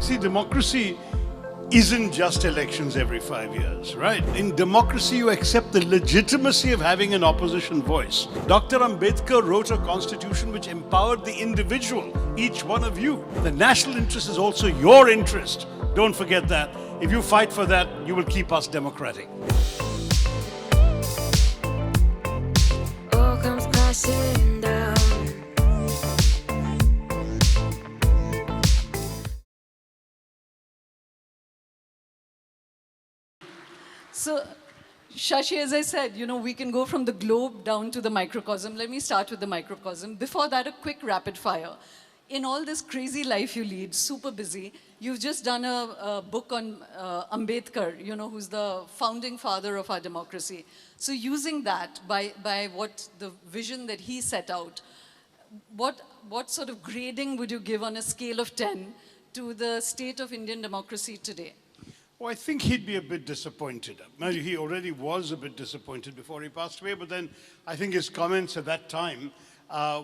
See, democracy isn't just elections every 5 years, right? In democracy, you accept the legitimacy of having an opposition voice. Dr. Ambedkar wrote a constitution which empowered the individual, each one of you. The national interest is also your interest. Don't forget that. If you fight for that, you will keep us democratic. All comes crashing down. So, Shashi, as I said, we can go from the globe down to the microcosm. Let me start with the microcosm. Before that, a quick rapid fire. In all this crazy life you lead, super busy, you've just done a book on Ambedkar, who's the founding father of our democracy. So using that, by what the vision that he set out, what sort of grading would you give on a scale of 10 to the state of Indian democracy today? Well, I think he'd be a bit disappointed. He already was a bit disappointed before he passed away, but then I think his comments at that time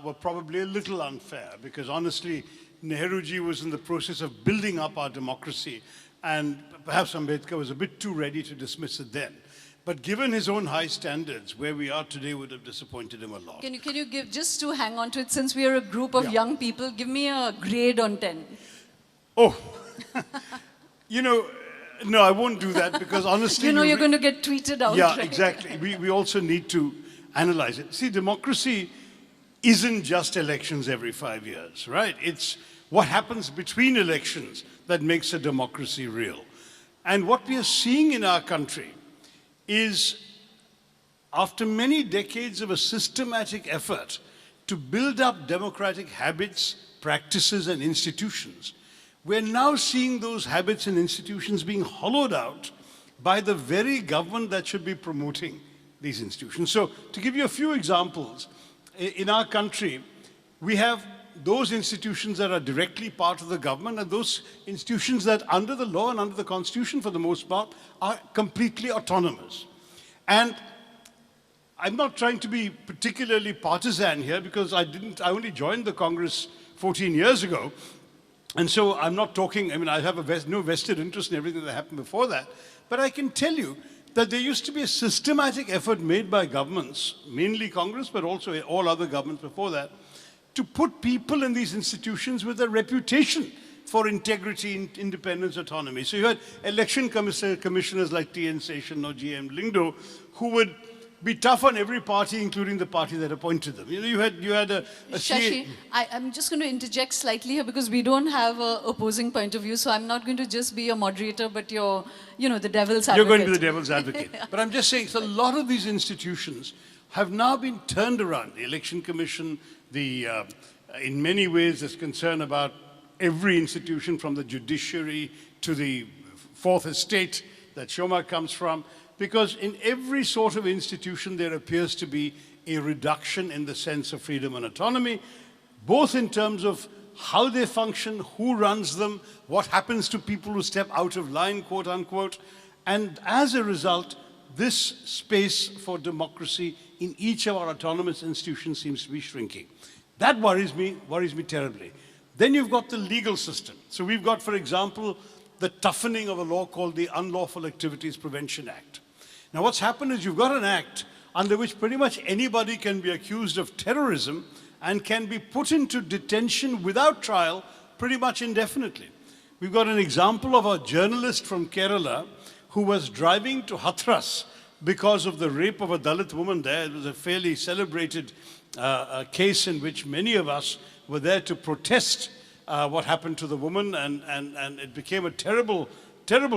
were probably a little unfair, because honestly, Nehruji was in the process of building up our democracy, and perhaps Ambedkar was a bit too ready to dismiss it then. But given his own high standards, where we are today would have disappointed him a lot. Can you give, just to hang on to it, since we are a group of young people, give me a grade on 10. Oh, no, I won't do that, because honestly... you're going to get tweeted out. Yeah, right? exactly. We also need to analyze it. See, democracy isn't just elections every 5 years, right? It's what happens between elections that makes a democracy real. And what we are seeing in our country is, after many decades of a systematic effort to build up democratic habits, practices, and institutions, we're now seeing those habits and institutions being hollowed out by the very government that should be promoting these institutions. So, to give you a few examples, in our country, we have those institutions that are directly part of the government and those institutions that, under the law and under the constitution for the most part, are completely autonomous. And I'm not trying to be particularly partisan here, because I only joined the Congress 14 years ago. And so I'm not talking, I have no vested interest in everything that happened before that. But I can tell you that there used to be a systematic effort made by governments, mainly Congress, but also all other governments before that, to put people in these institutions with a reputation for integrity, independence, autonomy. So you had election commissioners like T.N. Seshan or G.M. Lingdo, who would be tough on every party, including the party that appointed them. You had a Shashi, I'm just going to interject slightly here, because we don't have an opposing point of view, so I'm not going to just be a moderator, but the devil's advocate. You're going to be the devil's advocate. But I'm just saying, so a lot of these institutions have now been turned around. The Election Commission, in many ways, there's concern about every institution, from the judiciary to the fourth estate that Shoma comes from. Because in every sort of institution, there appears to be a reduction in the sense of freedom and autonomy, both in terms of how they function, who runs them, what happens to people who step out of line, quote unquote. And as a result, this space for democracy in each of our autonomous institutions seems to be shrinking. That worries me terribly. Then you've got the legal system. So we've got, for example, the toughening of a law called the Unlawful Activities Prevention Act. Now, what's happened is you've got an act under which pretty much anybody can be accused of terrorism and can be put into detention without trial pretty much indefinitely. We've got an example of a journalist from Kerala who was driving to Hathras because of the rape of a Dalit woman there. It was a fairly celebrated case in which many of us were there to protest what happened to the woman, and it became a terrible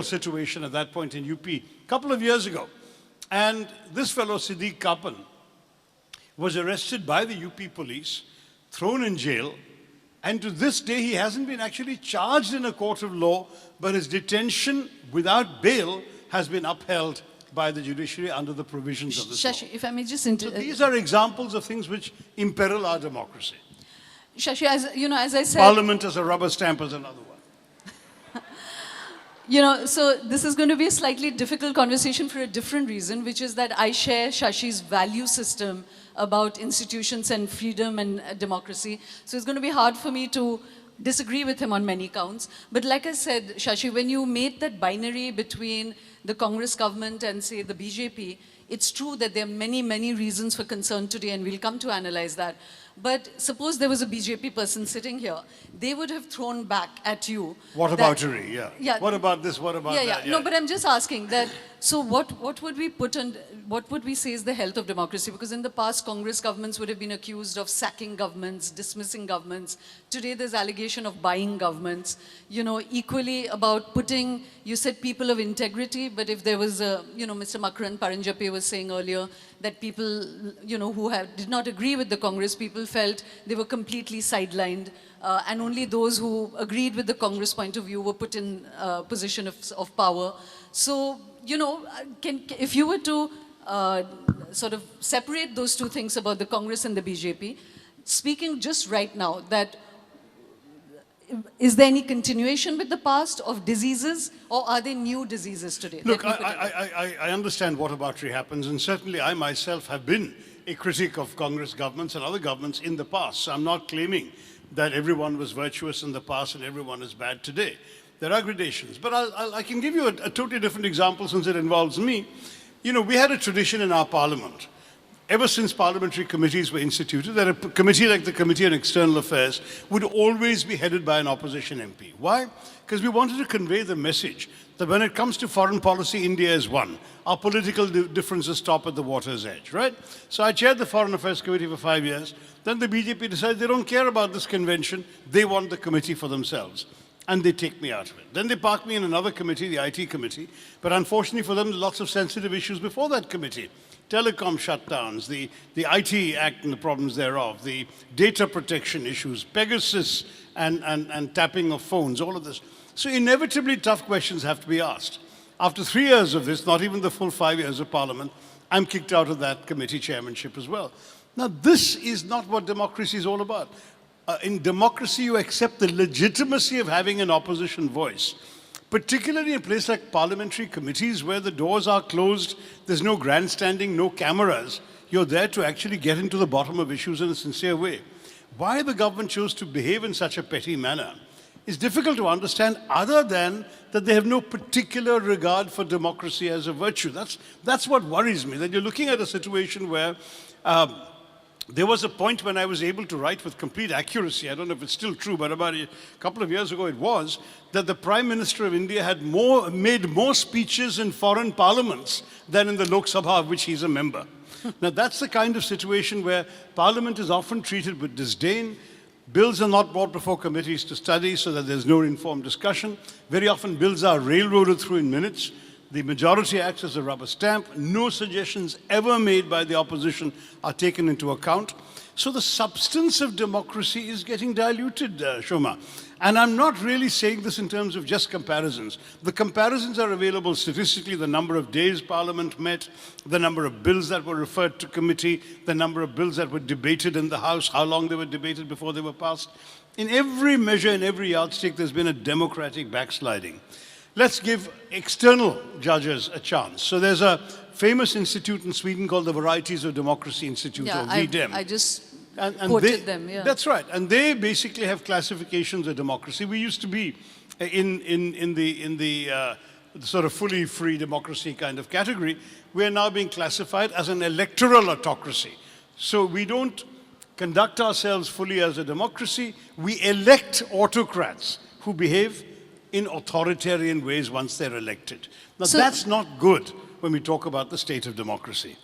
situation at that point in UP a couple of years ago. And this fellow, Siddiq Kapan, was arrested by the UP police, thrown in jail, and to this day he hasn't been actually charged in a court of law, but his detention without bail has been upheld by the judiciary under the provisions of this law. Shashi, if I may just... So these are examples of things which imperil our democracy. Shashi, as I said... Parliament as a rubber stamp is another one. So this is going to be a slightly difficult conversation for a different reason, which is that I share Shashi's value system about institutions and freedom and democracy. So it's going to be hard for me to disagree with him on many counts. But like I said, Shashi, when you made that binary between the Congress government and, say, the BJP, it's true that there are many, many reasons for concern today, and we'll come to analyze that. But suppose there was a BJP person sitting here, they would have thrown back at you. What about Chaudhury? Yeah. Yeah. What about this? What about that? No, but I'm just asking that, so what would we put on, what would we say is the health of democracy? Because in the past, Congress governments would have been accused of sacking governments, dismissing governments. Today, there's allegation of buying governments. You know, equally about putting, you said people of integrity, but if there was a, you know, Mr. Makaran Paranjape was saying earlier that people, you know, who did not agree with the Congress, people felt they were completely sidelined. And only those who agreed with the Congress point of view were put in a position of power. So, you know, if you were to sort of separate those two things about the Congress and the BJP, speaking just right now, that is there any continuation with the past of diseases, or are there new diseases today? Look, I understand whataboutery happens, and certainly I myself have been a critic of Congress governments and other governments in the past. So I'm not claiming that everyone was virtuous in the past and everyone is bad today. There are gradations. But I can give you a totally different example since it involves me. You know, we had a tradition in our parliament. Ever since parliamentary committees were instituted, that a committee like the Committee on External Affairs would always be headed by an opposition MP. Why? Because we wanted to convey the message that when it comes to foreign policy, India is one. Our political differences stop at the water's edge, right? So I chaired the Foreign Affairs Committee for 5 years. Then the BJP decided they don't care about this convention. They want the committee for themselves. And they take me out of it. Then they park me in another committee, the IT committee. But unfortunately for them, lots of sensitive issues before that committee. Telecom shutdowns, the IT Act and the problems thereof, the data protection issues, Pegasus and tapping of phones, all of this. So inevitably tough questions have to be asked. After 3 years of this, not even the full 5 years of Parliament, I'm kicked out of that committee chairmanship as well. Now, this is not what democracy is all about. In democracy, you accept the legitimacy of having an opposition voice, particularly in a place like parliamentary committees where the doors are closed, there's no grandstanding, no cameras. You're there to actually get into the bottom of issues in a sincere way. Why the government chose to behave in such a petty manner is difficult to understand, other than that they have no particular regard for democracy as a virtue. That's what worries me, that you're looking at a situation where there was a point when I was able to write with complete accuracy, I don't know if it's still true, but about a couple of years ago it was, that the Prime Minister of India had made more speeches in foreign parliaments than in the Lok Sabha, of which he's a member. Now that's the kind of situation where Parliament is often treated with disdain. Bills are not brought before committees to study so that there's no informed discussion. Very often bills are railroaded through in minutes. The majority acts as a rubber stamp. No suggestions ever made by the opposition are taken into account. So the substance of democracy is getting diluted, Shoma. And I'm not really saying this in terms of just comparisons. The comparisons are available statistically: the number of days Parliament met, the number of bills that were referred to committee, the number of bills that were debated in the House, how long they were debated before they were passed. In every measure, in every yardstick, there's been a democratic backsliding. Let's give external judges a chance. So there's a famous institute in Sweden called the Varieties of Democracy Institute, or VDEM. I just quoted them, yeah. That's right. And they basically have classifications of democracy. We used to be in the sort of fully free democracy kind of category. We are now being classified as an electoral autocracy. So we don't conduct ourselves fully as a democracy. We elect autocrats who behave in authoritarian ways once they're elected. Now, that's not good when we talk about the state of democracy.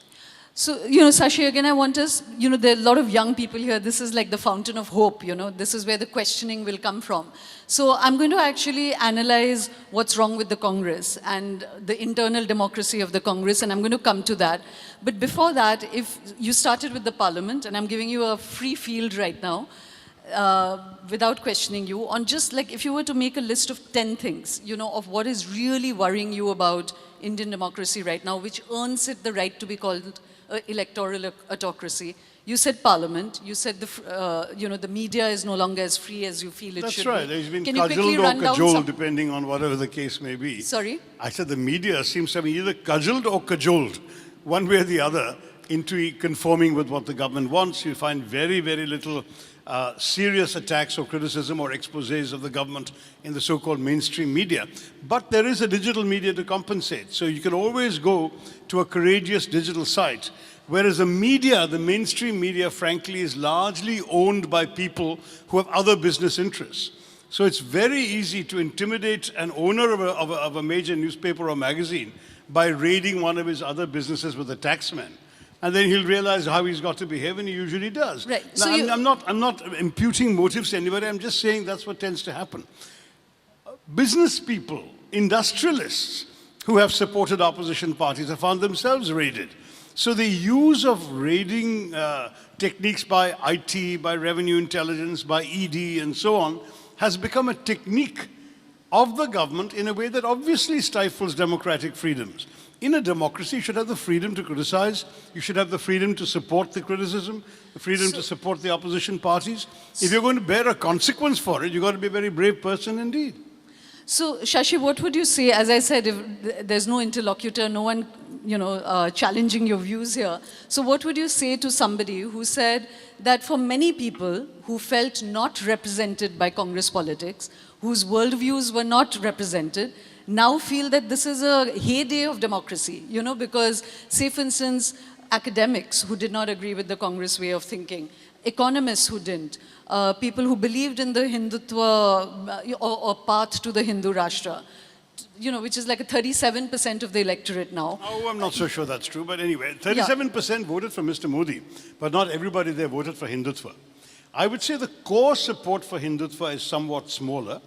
So, you know, Shashi, again, I want us, you know, there are a lot of young people here. This is like the fountain of hope, you know. This is where the questioning will come from. So I'm going to actually analyze what's wrong with the Congress and the internal democracy of the Congress, and I'm going to come to that. But before that, if you started with the Parliament, and I'm giving you a free field right now, without questioning you, on just like if you were to make a list of 10 things, you know, of what is really worrying you about Indian democracy right now, which earns it the right to be called electoral autocracy. You said Parliament. You said you know, the media is no longer as free as you feel it should be. That's right. There's been cudgelled or cajoled, depending on whatever the case may be. Sorry? I said the media seems to be either cudgelled or cajoled, one way or the other, into conforming with what the government wants. You find very, very little serious attacks or criticism or exposés of the government in the so-called mainstream media. But there is a digital media to compensate. So you can always go to a courageous digital site. Whereas the media, the mainstream media, frankly, is largely owned by people who have other business interests. So it's very easy to intimidate an owner of a major newspaper or magazine by raiding one of his other businesses with a taxman. And then he'll realize how he's got to behave, and he usually does. Right. Now, So I'm not imputing motives to anybody. I'm just saying that's what tends to happen. Business people, industrialists who have supported opposition parties have found themselves raided. So the use of raiding techniques by IT, by revenue intelligence, by ED, and so on, has become a technique of the government in a way that obviously stifles democratic freedoms. In a democracy, you should have the freedom to criticize. You should have the freedom to support the criticism, the freedom to support the opposition parties. If you're going to bear a consequence for it, you've got to be a very brave person indeed. So, Shashi, what would you say? As I said, if there's no interlocutor, no one, challenging your views here. So what would you say to somebody who said that for many people who felt not represented by Congress politics, whose worldviews were not represented, now feel that this is a heyday of democracy, because, say, for instance, academics who did not agree with the Congress way of thinking, economists who didn't, people who believed in the Hindutva or path to the Hindu Rashtra, which is like a 37% of the electorate now. Oh, I'm not so sure that's true, but anyway, 37% voted for Mr. Modi, but not everybody there voted for Hindutva. I would say the core support for Hindutva is somewhat smaller,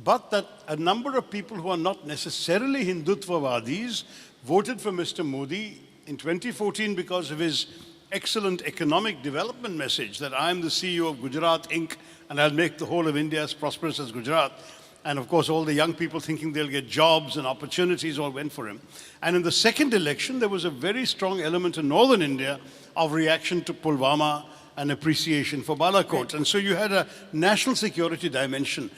but that a number of people who are not necessarily Hindutvavadis voted for Mr. Modi in 2014 because of his excellent economic development message that I am the CEO of Gujarat Inc. and I'll make the whole of India as prosperous as Gujarat. And of course, all the young people thinking they'll get jobs and opportunities all went for him. And in the second election, there was a very strong element in northern India of reaction to Pulwama and appreciation for Balakot. And so you had a national security dimension.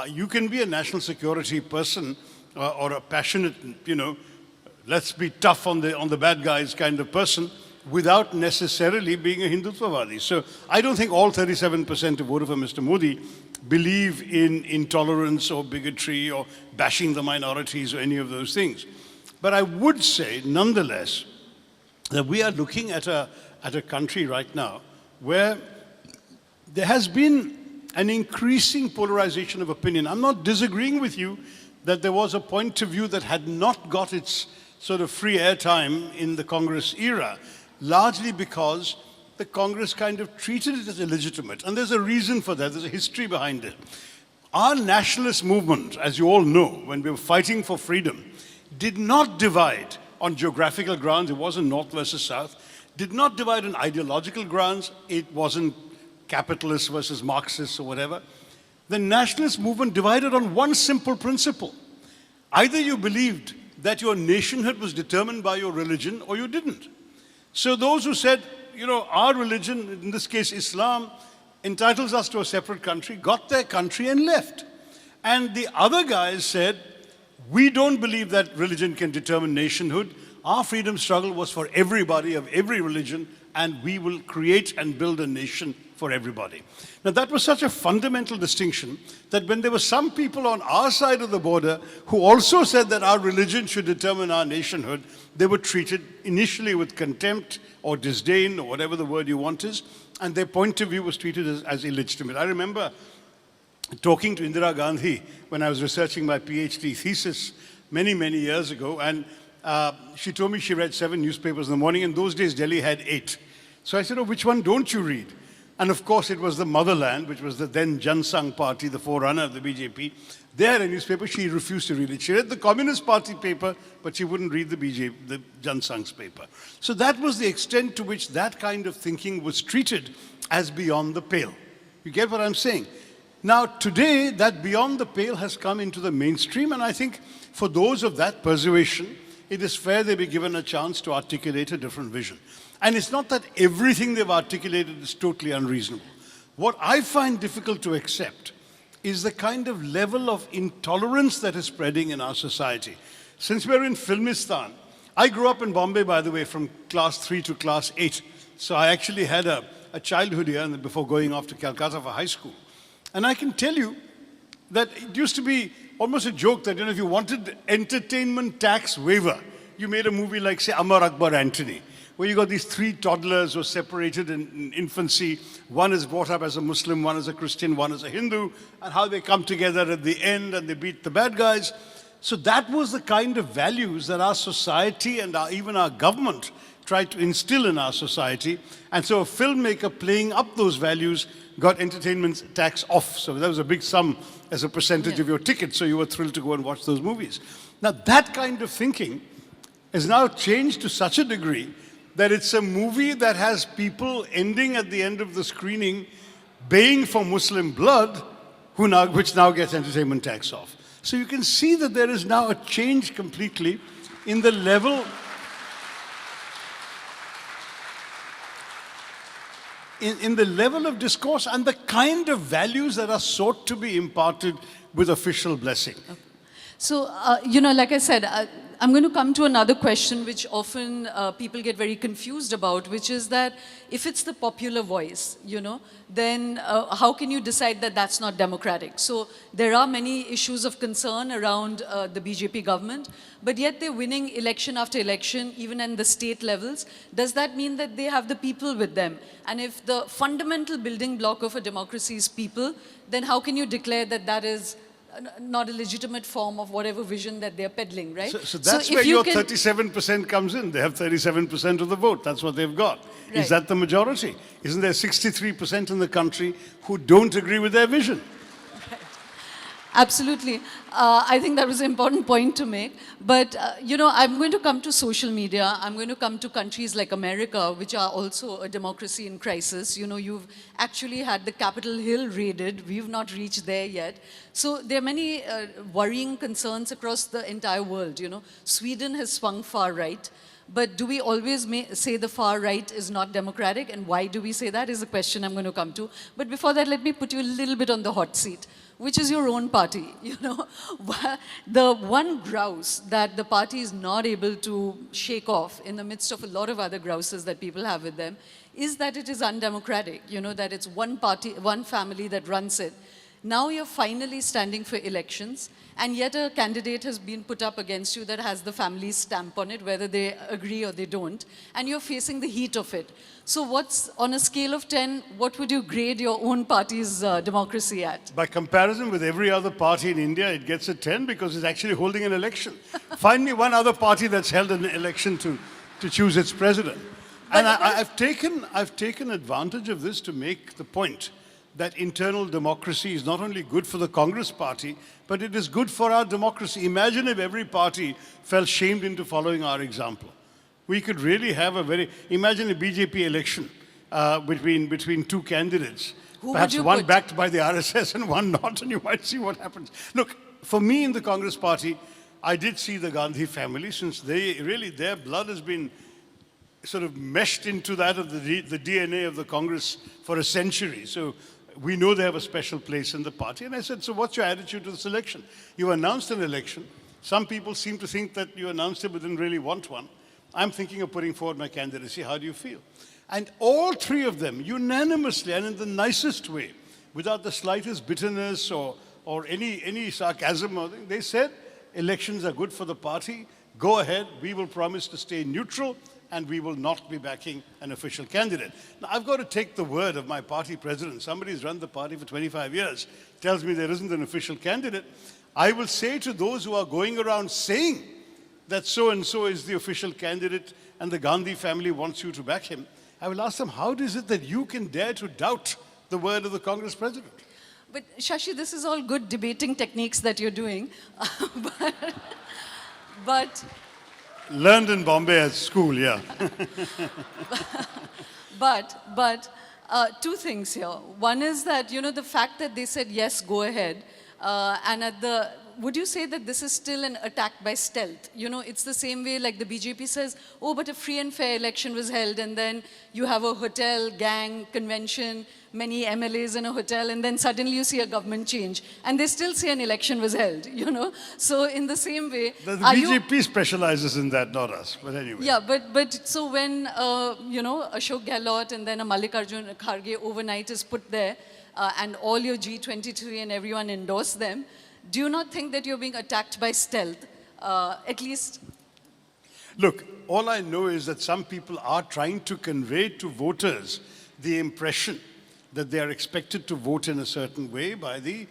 You can be a national security person or a passionate, let's be tough on the bad guys kind of person without necessarily being a Hindutvavadi. So I don't think all 37% who voted for Mr. Modi believe in intolerance or bigotry or bashing the minorities or any of those things. But I would say, nonetheless, that we are looking at a country right now where there has been an increasing polarization of opinion. I'm not disagreeing with you that there was a point of view that had not got its sort of free airtime in the Congress era, largely because the Congress kind of treated it as illegitimate. And there's a reason for that. There's a history behind it. Our nationalist movement, as you all know, when we were fighting for freedom, did not divide on geographical grounds. It wasn't North versus South. Did not divide on ideological grounds. It wasn't capitalists versus Marxists or whatever. The nationalist movement divided on one simple principle. Either you believed that your nationhood was determined by your religion or you didn't. So those who said, our religion, in this case Islam, entitles us to a separate country, got their country and left. And the other guys said, we don't believe that religion can determine nationhood. Our freedom struggle was for everybody of every religion, and we will create and build a nation for everybody. Now that was such a fundamental distinction that when there were some people on our side of the border who also said that our religion should determine our nationhood, they were treated initially with contempt or disdain or whatever the word you want is, and their point of view was treated as illegitimate. I remember talking to Indira Gandhi when I was researching my PhD thesis many, many years ago, and she told me she read 7 newspapers in the morning. In those days, Delhi had 8. So I said, oh, which one don't you read? And of course, it was the Motherland, which was the then Jan Sangh Party, the forerunner of the BJP. They had a newspaper. She refused to read it. She read the Communist Party paper, but she wouldn't read the Jan Sangh's paper. So that was the extent to which that kind of thinking was treated as beyond the pale. You get what I'm saying? Now, today, that beyond the pale has come into the mainstream, and I think for those of that persuasion, it is fair they be given a chance to articulate a different vision. And it's not that everything they've articulated is totally unreasonable. What I find difficult to accept is the kind of level of intolerance that is spreading in our society. Since we're in Filmistan, I grew up in Bombay, by the way, from class 3 to class 8. So I actually had a childhood here and before going off to Calcutta for high school. And I can tell you that it used to be almost a joke that, if you wanted entertainment tax waiver, you made a movie like, say, Amar Akbar Antony, where you got these 3 toddlers who are separated in infancy. One is brought up as a Muslim, one is a Christian, one is a Hindu, and how they come together at the end and they beat the bad guys. So that was the kind of values that our society and even our government tried to instill in our society. And so a filmmaker playing up those values got entertainment tax off. So that was a big sum as a percentage of your ticket, so you were thrilled to go and watch those movies. Now that kind of thinking has now changed to such a degree that it's a movie that has people ending at the end of the screening baying for Muslim blood, which now gets entertainment tax off. So you can see that there is now a change completely in the level in the level of discourse and the kind of values that are sought to be imparted with official blessing. Okay. So, like I said, I'm going to come to another question which often people get very confused about, which is that if it's the popular voice, then how can you decide that that's not democratic? So there are many issues of concern around the BJP government, but yet they're winning election after election, even in the state levels. Does that mean that they have the people with them? And if the fundamental building block of a democracy is people, then how can you declare that that is not a legitimate form of whatever vision that they're peddling, right? So that's where your 37% comes in. They have 37% of the vote. That's what they've got. Right. Is that the majority? Isn't there 63% in the country who don't agree with their vision? Right. Absolutely. I think that was an important point to make. But, I'm going to come to social media. I'm going to come to countries like America, which are also a democracy in crisis. You've actually had the Capitol Hill raided. We've not reached there yet. So there are many worrying concerns across the entire world. Sweden has swung far right. But do we always say the far right is not democratic? And why do we say that is a question I'm going to come to. But before that, let me put you a little bit on the hot seat, which is your own party. The one grouse that the party is not able to shake off in the midst of a lot of other grouses that people have with them is that it is undemocratic, that it's one party, one family that runs it. Now you're finally standing for elections, and yet a candidate has been put up against you that has the family's stamp on it, whether they agree or they don't, and you're facing the heat of it. So what's, on a scale of 10, what would you grade your own party's democracy at? By comparison with every other party in India, it gets a 10 because it's actually holding an election. Find me one other party that's held an election to choose its president. And I've taken advantage of this to make the point that internal democracy is not only good for the Congress party, but it is good for our democracy. Imagine if every party felt shamed into following our example. We could really have imagine a BJP election between 2 candidates. Perhaps one backed by the RSS and one not, and you might see what happens. Look, for me in the Congress party, I did see the Gandhi family, since their blood has been sort of meshed into that of the DNA of the Congress for a century. So we know they have a special place in the party. And I said, so what's your attitude to this election? You announced an election. Some people seem to think that you announced it but didn't really want one. I'm thinking of putting forward my candidacy. How do you feel? And all 3 of them, unanimously and in the nicest way, without the slightest bitterness or any sarcasm or anything, they said, elections are good for the party. Go ahead. We will promise to stay neutral, and we will not be backing an official candidate. Now, I've got to take the word of my party president. Somebody who's run the party for 25 years tells me there isn't an official candidate. I will say to those who are going around saying that so-and-so is the official candidate and the Gandhi family wants you to back him, I will ask them, how is it that you can dare to doubt the word of the Congress president? But Shashi, this is all good debating techniques that you're doing. but learned in Bombay at school, yeah. but 2 things here. One is that, the fact that they said, yes, go ahead, and would you say that this is still an attack by stealth? You know, it's the same way like the BJP says, oh, but a free and fair election was held, and then you have a hotel, gang, convention, many MLAs in a hotel, and then suddenly you see a government change, and they still say an election was held, you know? So in the same way... The BJP specializes in that, not us, but anyway. Yeah, but so when, you know, Ashok Gehlot and then a Mallikarjun Kharge overnight is put there, and all your G23 and everyone endorse them, do you not think that you're being attacked by stealth, at least? Look, all I know is that some people are trying to convey to voters the impression that they are expected to vote in a certain way by the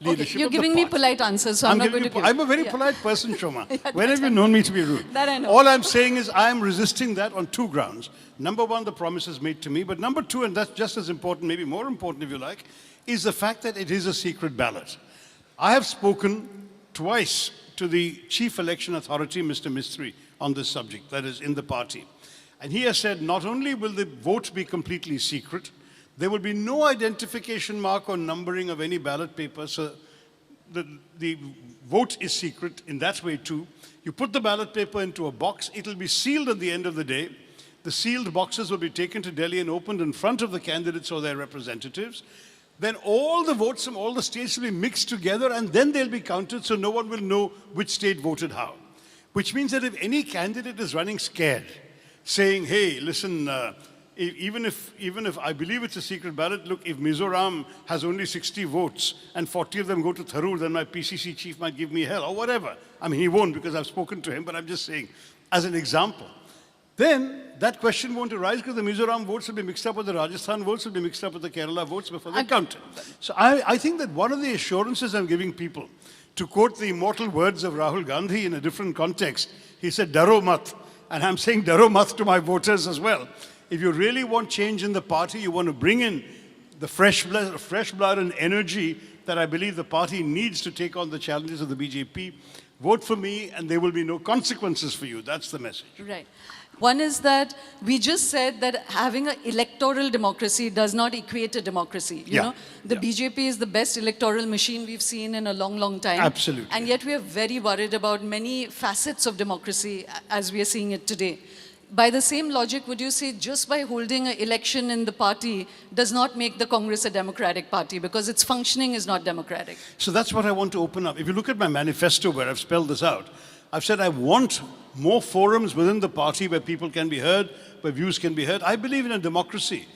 leadership Okay, you're of the giving me party. polite answers, so I'm not going to give... I'm a very Yeah. polite person, Shoma. Yeah, When have that's you known me to be rude? That I know. All I'm saying is I am resisting that on two grounds. Number one, the promises made to me. But number two, and that's just as important, maybe more important if you like, is the fact that it is a secret ballot. I have spoken twice to the Chief Election Authority, Mr. Mistry, on this subject, that is in the party. And he has said not only will the vote be completely secret, there will be no identification mark or numbering of any ballot paper, so the vote is secret in that way too. You put the ballot paper into a box, it will be sealed at the end of the day. The sealed boxes will be taken to Delhi and opened in front of the candidates or their representatives. Then all the votes from all the states will be mixed together and then they'll be counted so no one will know which state voted how. Which means that if any candidate is running scared, saying, hey, listen, even if I believe it's a secret ballot, look, if Mizoram has only 60 votes and 40 of them go to Tharoor, then my PCC chief might give me hell or whatever. I mean, he won't because I've spoken to him, but I'm just saying, as an example. Then that question won't arise because the Mizoram votes will be mixed up with the Rajasthan votes, will be mixed up with the Kerala votes before they're counted. So I think that one of the assurances I'm giving people, to quote the immortal words of Rahul Gandhi in a different context, he said, Daro mat. And I'm saying Daro mat to my voters as well. If you really want change in the party, you want to bring in the fresh blood and energy that I believe the party needs to take on the challenges of the BJP, vote for me and there will be no consequences for you. That's the message. Right. One is that we just said that having an electoral democracy does not equate to democracy. You know, the BJP is the best electoral machine we've seen in a long, long time. Absolutely. And yet we are very worried about many facets of democracy as we are seeing it today. By the same logic, would you say just by holding an election in the party does not make the Congress a democratic party because its functioning is not democratic? So that's what I want to open up. If you look at my manifesto where I've spelled this out, I've said I want more forums within the party where people can be heard, where views can be heard. I believe in a democracy.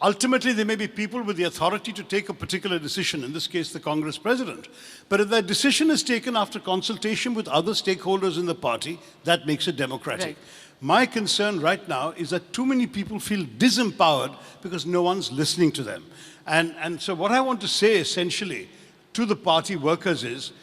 Ultimately, there may be people with the authority to take a particular decision, in this case, the Congress president. But if that decision is taken after consultation with other stakeholders in the party, that makes it democratic. Right. My concern right now is that too many people feel disempowered because no one's listening to them. And so what I want to say essentially to the party workers is,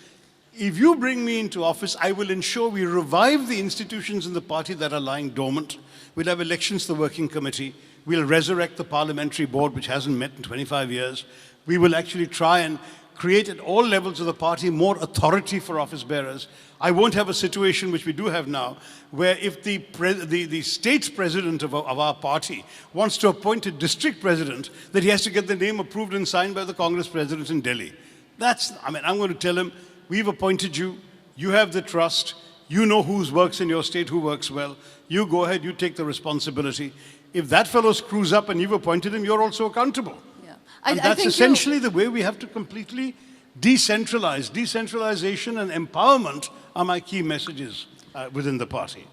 if you bring me into office, I will ensure we revive the institutions in the party that are lying dormant. We'll have elections to the working committee. We'll resurrect the parliamentary board, which hasn't met in 25 years. We will actually try and create at all levels of the party more authority for office bearers. I won't have a situation, which we do have now, where if the state president of our party wants to appoint a district president, that he has to get the name approved and signed by the Congress president in Delhi. I'm going to tell him, we've appointed you, you have the trust, you know who works in your state, who works well, you go ahead, you take the responsibility. If that fellow screws up and you've appointed him, you're also accountable. Yeah. And that's essentially the way we have to completely decentralize. Decentralization and empowerment are my key messages within the party.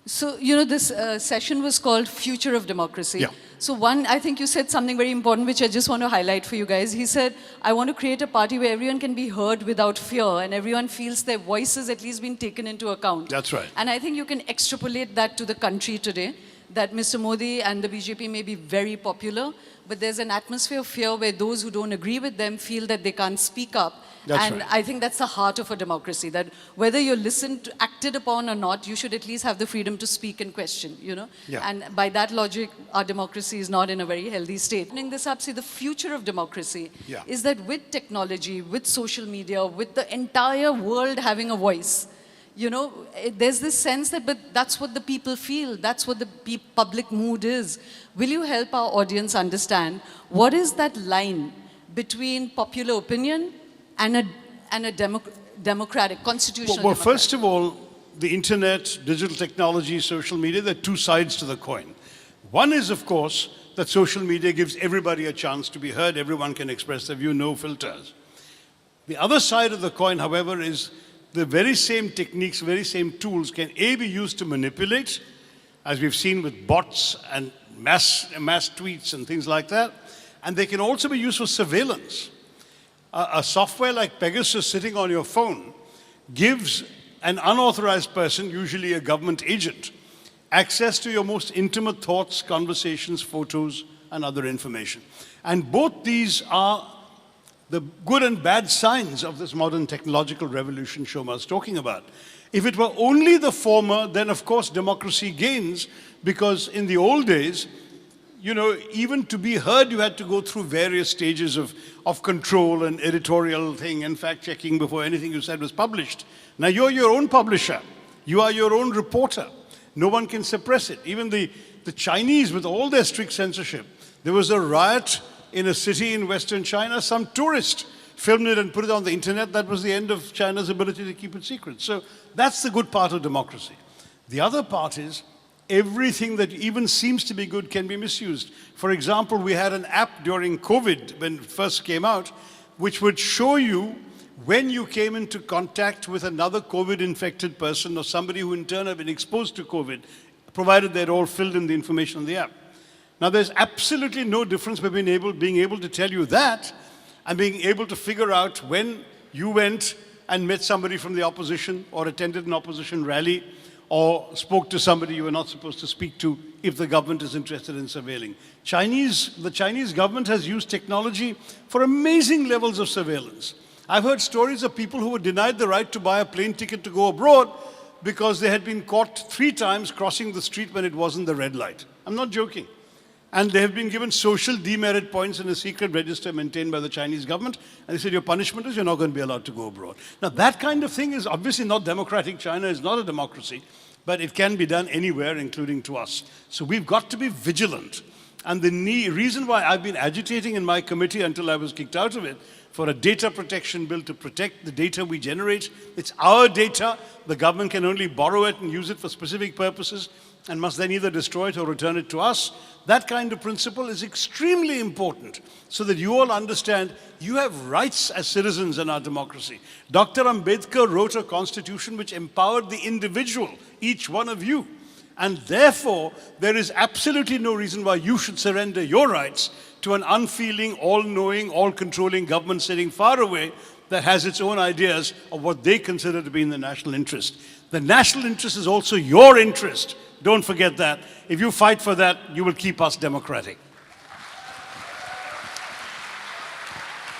So, you know, this session was called Future of Democracy. Yeah. So one, I think you said something very important, which I just want to highlight for you guys. He said, I want to create a party where everyone can be heard without fear and everyone feels their voices at least being taken into account. That's right. And I think you can extrapolate that to the country today, that Mr. Modi and the BJP may be very popular, but there's an atmosphere of fear where those who don't agree with them feel that they can't speak up. That's and right. I think that's the heart of a democracy, that whether you're listened to, acted upon or not, you should at least have the freedom to speak and question, you know? Yeah. And by that logic, our democracy is not in a very healthy state. Opening this up, see, the future of democracy is that with technology, with social media, with the entire world having a voice, you know, there's this sense that, but that's what the people feel, that's what the public mood is. Will you help our audience understand what is that line between popular opinion and a democratic, constitutional Well, democratic? first of all, the internet, digital technology, social media, there are two sides to the coin. One is, of course, that social media gives everybody a chance to be heard. Everyone can express their view, no filters. The other side of the coin, however, is the very same techniques, very same tools can A, be used to manipulate, as we've seen with bots and mass tweets and things like that, and they can also be used for surveillance. A software like Pegasus sitting on your phone gives an unauthorized person, usually a government agent, access to your most intimate thoughts, conversations, photos, and other information. And both these are the good and bad signs of this modern technological revolution Shoma is talking about. If it were only the former, then of course democracy gains, because in the old days, you know, even to be heard, you had to go through various stages of control and editorial thing and fact-checking before anything you said was published. Now you're your own publisher. You are your own reporter. No one can suppress it. Even the Chinese, with all their strict censorship, there was a riot in a city in Western China. Some tourist filmed it and put it on the internet. That was the end of China's ability to keep it secret. So that's the good part of democracy. The other part is everything that even seems to be good can be misused. For example, we had an app during COVID when it first came out, which would show you when you came into contact with another COVID-infected person or somebody who in turn had been exposed to COVID, provided they'd all filled in the information on the app. Now, there's absolutely no difference between being able to tell you that and being able to figure out when you went and met somebody from the opposition or attended an opposition rally or spoke to somebody you were not supposed to speak to if the government is interested in surveilling. The Chinese government has used technology for amazing levels of surveillance. I've heard stories of people who were denied the right to buy a plane ticket to go abroad because they had been caught 3 times crossing the street when it wasn't the red light. I'm not joking. And they have been given social demerit points in a secret register maintained by the Chinese government. And they said, your punishment is you're not going to be allowed to go abroad. Now, that kind of thing is obviously not democratic. China is not a democracy. But it can be done anywhere, including to us. So we've got to be vigilant. And the reason why I've been agitating in my committee until I was kicked out of it for a data protection bill to protect the data we generate. It's our data. The government can only borrow it and use it for specific purposes and must then either destroy it or return it to us. That kind of principle is extremely important so that you all understand you have rights as citizens in our democracy. Dr. Ambedkar wrote a constitution which empowered the individual, each one of you. And therefore, there is absolutely no reason why you should surrender your rights to an unfeeling, all-knowing, all-controlling government sitting far away that has its own ideas of what they consider to be in the national interest. The national interest is also your interest. Don't forget that. If you fight for that, you will keep us democratic.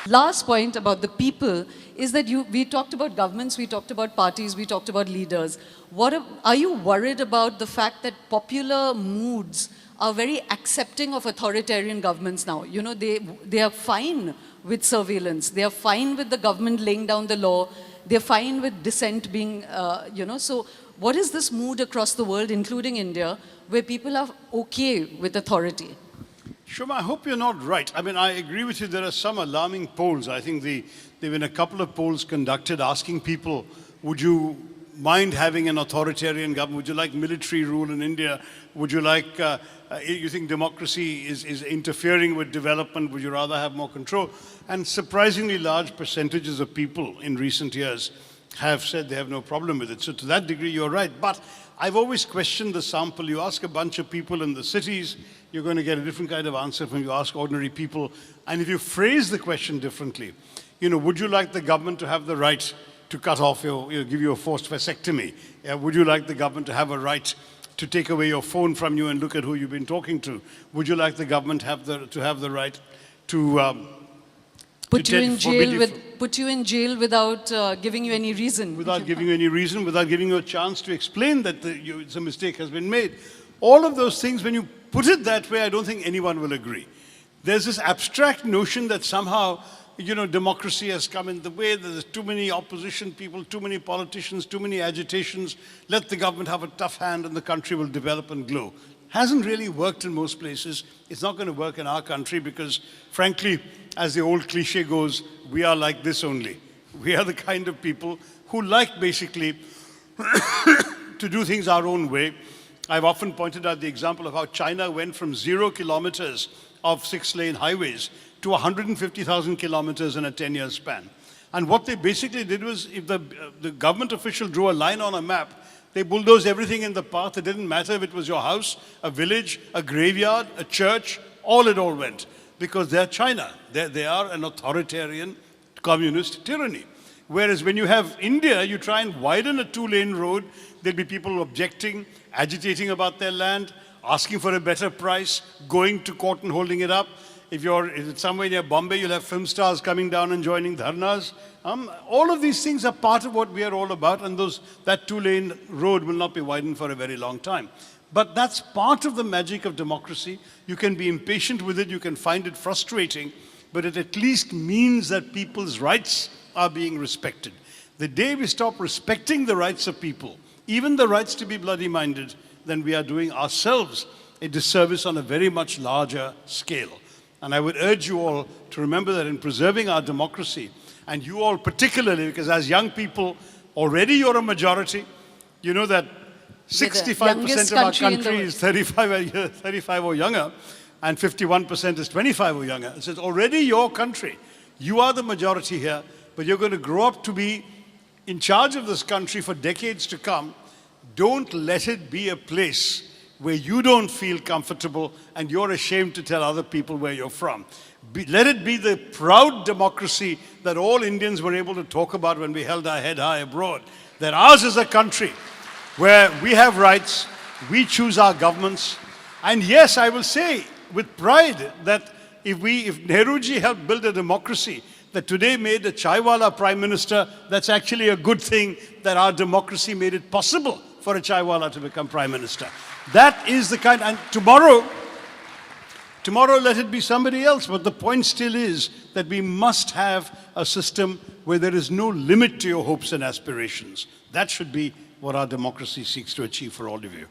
Last point about the people is that we talked about governments, we talked about parties, we talked about leaders. Are you worried about the fact that popular moods are very accepting of authoritarian governments now? You know, they are fine with surveillance. They are fine with the government laying down the law. They're fine with dissent being, So what is this mood across the world, including India, where people are okay with authority? Shoma, I hope you're not right. I mean, I agree with you. There are some alarming polls. I think there have been a couple of polls conducted asking people, would you mind having an authoritarian government? Would you like military rule in India? Would you like, you think democracy is interfering with development? Would you rather have more control? And surprisingly large percentages of people in recent years have said they have no problem with it. So to that degree, you're right. But I've always questioned the sample. You ask a bunch of people in the cities, you're going to get a different kind of answer from you ask ordinary people. And if you phrase the question differently, would you like the government to have the right to cut off give you a forced vasectomy? Would you like the government to have a right to take away your phone from you and look at who you've been talking to? Would you like the government to have the right to put you in jail without giving you any reason? Without giving you any reason, without giving you a chance to explain that a mistake has been made. All of those things, when you put it that way, I don't think anyone will agree. There's this abstract notion that somehow democracy has come in the way. There's too many opposition people, too many politicians, too many agitations. Let the government have a tough hand and the country will develop and grow. Hasn't really worked in most places. It's not going to work in our country because, frankly, as the old cliche goes, we are like this only. We are the kind of people who like basically to do things our own way. I've often pointed out the example of how China went from 0 kilometers of 6-lane highways to 150,000 kilometers in a 10-year span. And what they basically did was, if the government official drew a line on a map, they bulldozed everything in the path. It didn't matter if it was your house, a village, a graveyard, a church, it all went. Because they're China. They are an authoritarian communist tyranny. Whereas when you have India, you try and widen a 2-lane road, there'll be people objecting, agitating about their land, asking for a better price, going to court and holding it up. If it's somewhere near Bombay, you'll have film stars coming down and joining dharnas. All of these things are part of what we are all about, and that 2-lane road will not be widened for a very long time. But that's part of the magic of democracy. You can be impatient with it, you can find it frustrating, but it at least means that people's rights are being respected. The day we stop respecting the rights of people, even the rights to be bloody-minded, then we are doing ourselves a disservice on a very much larger scale. And I would urge you all to remember that in preserving our democracy, and you all particularly, because as young people, already you're a majority. You know that 65% of our country is 35 or younger, and 51% is 25 or younger. So it's already your country. You are the majority here, but you're going to grow up to be in charge of this country for decades to come. Don't let it be a place where you don't feel comfortable and you're ashamed to tell other people where you're from. Let it be the proud democracy that all Indians were able to talk about when we held our head high abroad. That ours is a country where we have rights, we choose our governments. And yes, I will say with pride that if Nehruji helped build a democracy that today made a chaiwala prime minister, that's actually a good thing that our democracy made it possible for a chaiwala to become prime minister. That is the kind, and tomorrow let it be somebody else. But the point still is that we must have a system where there is no limit to your hopes and aspirations. That should be what our democracy seeks to achieve for all of you.